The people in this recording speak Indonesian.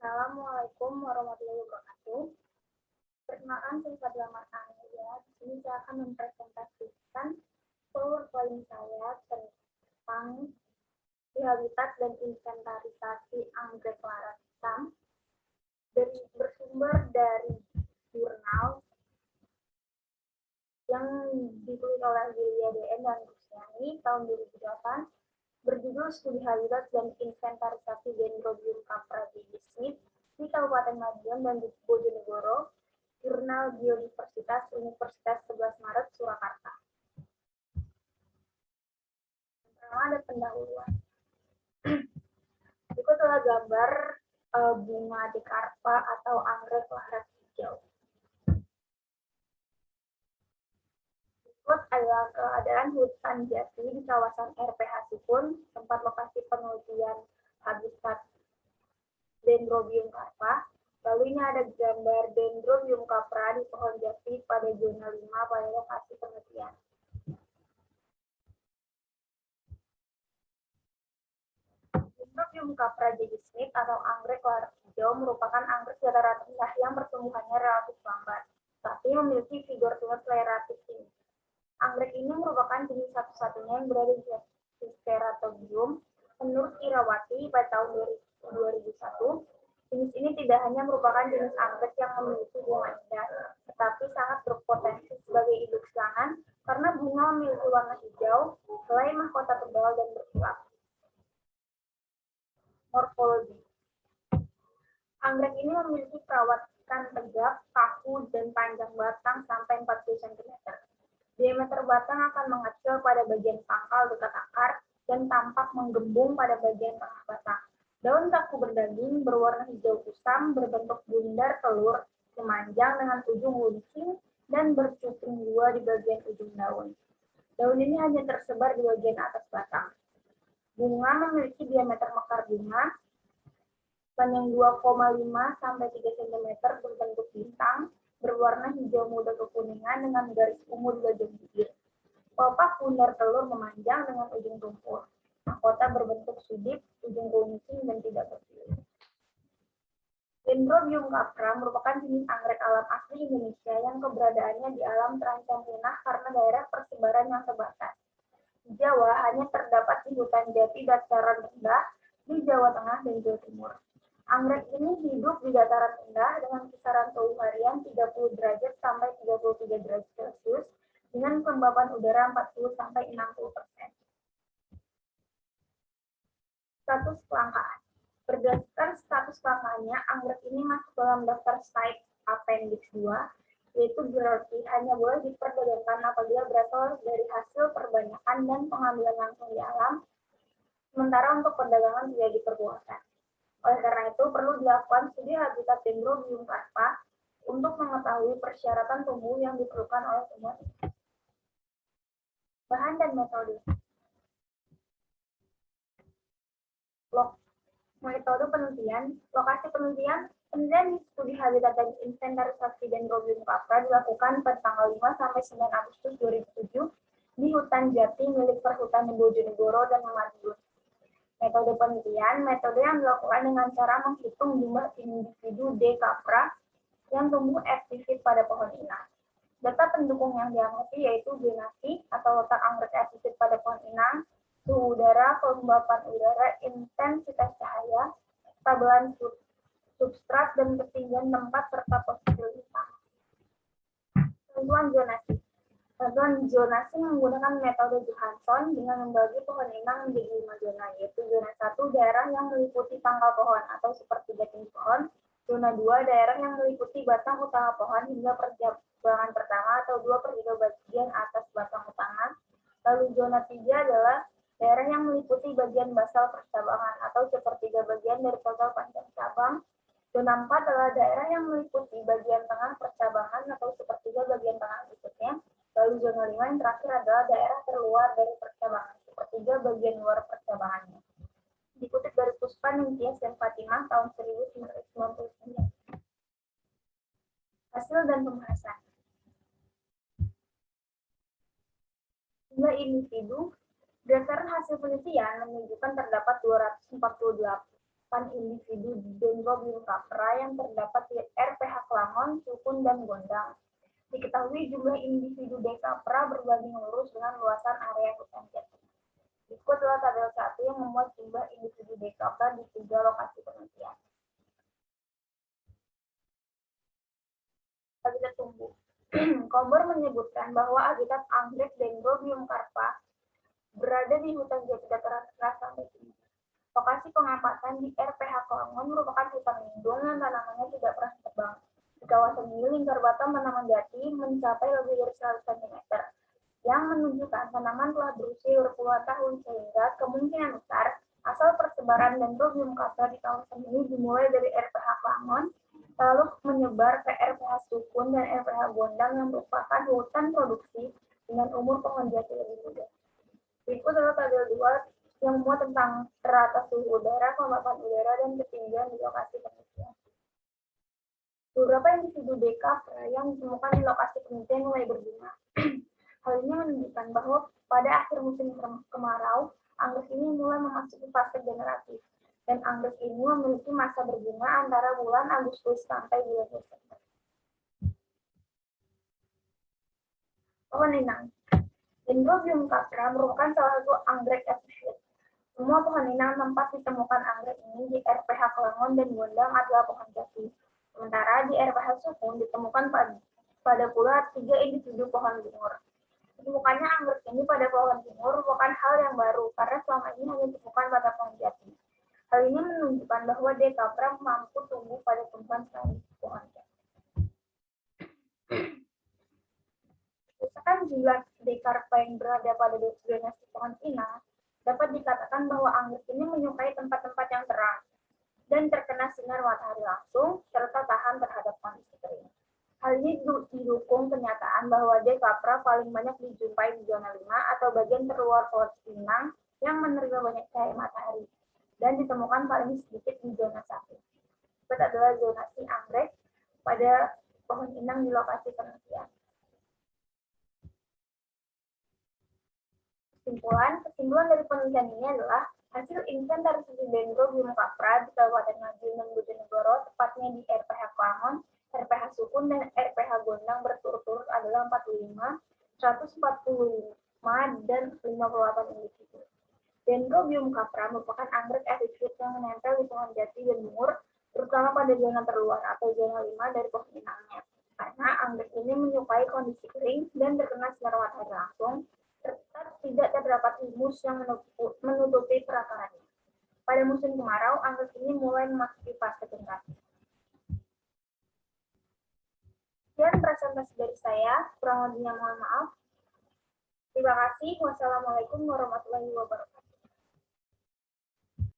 Assalamualaikum warahmatullahi wabarakatuh. Perkenalkan, saya Fadila Martania. Di sini saya akan mempresentasikan PowerPoint saya tentang habitat dan inventarisasi anggrek larat hitam bersumber dari jurnal yang ditulis oleh Julia D.N. dan Rusiani tahun 2008 berjudul Studi Habitat dan Inventarisasi Dendrobium capra Smith di Kabupaten Madiun dan di Bojonegoro, Jurnal Biodiversitas Universitas 11 Maret Surakarta. Pertama ada pendahuluan. Berikut adalah gambar bunga dekarpa atau anggrek larat hijau. Berikut adalah keadaan hutan jati di kawasan RPH Sukun, tempat lokasi penelitian habitat Dendrobium capra. Lalu ini ada gambar Dendrobium capra di pohon jati pada zona 5 pada lokasi penelitian. Dendrobium capra Smith atau anggrek larat hijau merupakan anggrek dataran rendah yang pertumbuhannya relatif lambat, tapi memiliki vigor tunas relatif tinggi. Anggrek ini merupakan jenis satu-satunya yang berada di Ceratobium. Menurut Irawati pada tahun 2001, jenis ini tidak hanya merupakan jenis anggrek yang memiliki bunga indah, tetapi sangat berpotensi sebagai induk silangan karena bunga memiliki warna hijau, helai mahkota tebal dan berkilap. Morfologi. Anggrek ini memiliki perawatan tegap, kaku, dan panjang batang sampai 40 cm. Diameter batang akan mengecil pada bagian pangkal dekat akar dan tampak menggembung pada bagian tengah batang. Daun kaku berdaging, berwarna hijau kusam, berbentuk bundar telur, memanjang dengan ujung runcing, dan bercuping dua di bagian ujung daun. Daun ini hanya tersebar di bagian atas batang. Bunga memiliki diameter mekar bunga panjang 2,5 sampai 3 cm berbentuk bintang, berwarna hijau muda kekuningan dengan garis ungu di bagian bibir. Pelepah bundar telur memanjang dengan ujung tumpul. Mahkota berbentuk sudip, ujung runcing, dan tidak berpilih. Dendrobium capra merupakan jenis anggrek alam asli Indonesia yang keberadaannya di alam terancam punah karena daerah persebaran yang terbatas. Di Jawa hanya terdapat di hutan jati dataran rendah di Jawa Tengah dan Jawa Timur. Anggrek ini hidup di dataran rendah dengan kisaran suhu harian 30 derajat sampai 33 derajat Celcius dengan kelembapan udara 40 sampai 60%. Status kelangkaan. Berdasarkan status kelangkaannya, anggrek ini masuk dalam daftar CITES Appendix 2, yaitu berarti hanya boleh diperdagangkan apabila berasal dari hasil perbanyakan dan pengambilan langsung di alam, sementara untuk perdagangan tidak diperbolehkan. Oleh karena itu, perlu dilakukan studi habitat Dendrobium capra untuk mengetahui persyaratan tumbuh yang diperlukan oleh tumbuhan. Bahan dan metode. Metode penelitian, lokasi penelitian studi habitat dan inventarisasi Dendrobium capra dilakukan pada tanggal 5 sampai 9 Agustus 2007 di hutan jati milik Perhutani Bojonegoro dan Madiun. Metode penelitian, metode yang dilakukan dengan cara menghitung jumlah individu D. capra yang tumbuh epifit pada pohon inang. Data pendukung yang diamati yaitu genasi atau letak anggrek epifit pada pohon inang, suhu udara, kelembapan udara, intensitas cahaya, kestabilan substrat, dan ketinggian tempat serta posisi lintang. Tentuan zonasi. Tentuan zonasi menggunakan metode Johansson dengan membagi pohon inang menjadi 5 zona, yaitu zona 1 daerah yang meliputi pangkal pohon atau sepertiga tinggi pohon, zona 2 daerah yang meliputi batang utama pohon hingga percabangan pertama atau 2/3 bagian atas batang utama, lalu zona 3 adalah daerah yang meliputi bagian basal percabangan atau sepertiga bagian dari total panjang cabang. Zona 4 adalah daerah yang meliputi bagian tengah percabangan atau sepertiga bagian tengah berikutnya. Lalu zona 5 yang terakhir adalah daerah terluar dari percabangan, sepertiga bagian luar percabangannya. Dikutip dari Puspan, Ningtyas, dan Fatimah tahun 1999. Hasil dan pembahasan. Jumlah individu. Berdasarkan hasil penelitian menunjukkan terdapat 248 individu Dendrobium capra yang terdapat di RPH Klangon, Sukun, dan Gondang. Diketahui jumlah individu D. capra berbanding lurus dengan luasan area hutan jati. Berikut adalah tabel 1 yang memuat jumlah individu D. capra di 3 lokasi penelitian. Habitat tumbuh. Komber menyebutkan bahwa habitat anggrek Dendrobium carpa berada di hutan jati dataran rendah sampai tinggi. Lokasi pengamatan di RPH Klangon merupakan hutan lindung yang tanamannya tidak pernah tebang. Di kawasan ini lingkar batang tanaman jati mencapai lebih dari 100 cm, yang menunjukkan tanaman telah berusia berpuluhan tahun sehingga kemungkinan besar asal persebaran Dendrobium carpa di kawasan ini dimulai dari RPH Klangon, lalu menyebar ke RPH Sukun dan RPH Gondang yang merupakan hutan produksi dengan umur pohon jati lebih muda. Berikut adalah tabel 2 yang memuat tentang teratas suhu udara, kelembapan udara, dan ketinggian di lokasi penelitian. Beberapa individu D. capra yang ditemukan di lokasi penelitian mulai berbunga. Hal ini menunjukkan bahwa pada akhir musim kemarau, anggrek ini mulai memasuki fase generatif, dan anggrek ini memiliki masa berbunga antara bulan Agustus sampai bulan Desember. Pohon inang. Dendrobium capra merupakan salah satu anggrek epifit. Semua pohon inang tempat ditemukan anggrek ini di RPH Klangon dan Gondang adalah pohon jati. Sementara di RPH Sukun ditemukan pada pula 3 individu pohon bingur. Ditemukannya anggrek ini pada pohon bingur merupakan hal yang baru karena selama ini hanya ditemukan pada pohon jati. Hal ini menunjukkan bahwa D. capra mampu tumbuh pada tumbuhan selain pohon jati. Berdasarkan jumlah D. carpa yang berada pada zonasi pohon inang, dapat dikatakan bahwa anggrek ini menyukai tempat-tempat yang terang dan terkena sinar matahari langsung serta tahan terhadap kondisi kering. Hal ini didukung kenyataan bahwa D. capra paling banyak dijumpai di zona 5 atau bagian terluar pohon inang yang menerima banyak cahaya matahari dan ditemukan paling sedikit di zona 1. Itu adalah zonasi anggrek pada pohon inang di lokasi penelitian. Kesimpulan dari penelitian ini adalah hasil inventarisasi Dendrobium capra di Kabupaten Madiun dan Bojonegoro, tepatnya di RPH Klangon, RPH Sukun, dan RPH Gondang berturut-turut adalah 45, 145, dan 58 individu. Dendrobium capra merupakan anggrek epifit yang menempel di pohon jati dan bungur, terutama pada zona terluar atau zona 5 dari pohon inangnya. Karena anggrek ini menyukai kondisi kering dan terkena sinar matahari langsung, serta tidak terdapat humus yang menutupi perakarannya. Pada musim kemarau, anggrek ini mulai memasuki fase generatif. Sekian presentasi dari saya, kurang lebihnya mohon maaf. Terima kasih. Wassalamualaikum warahmatullahi wabarakatuh.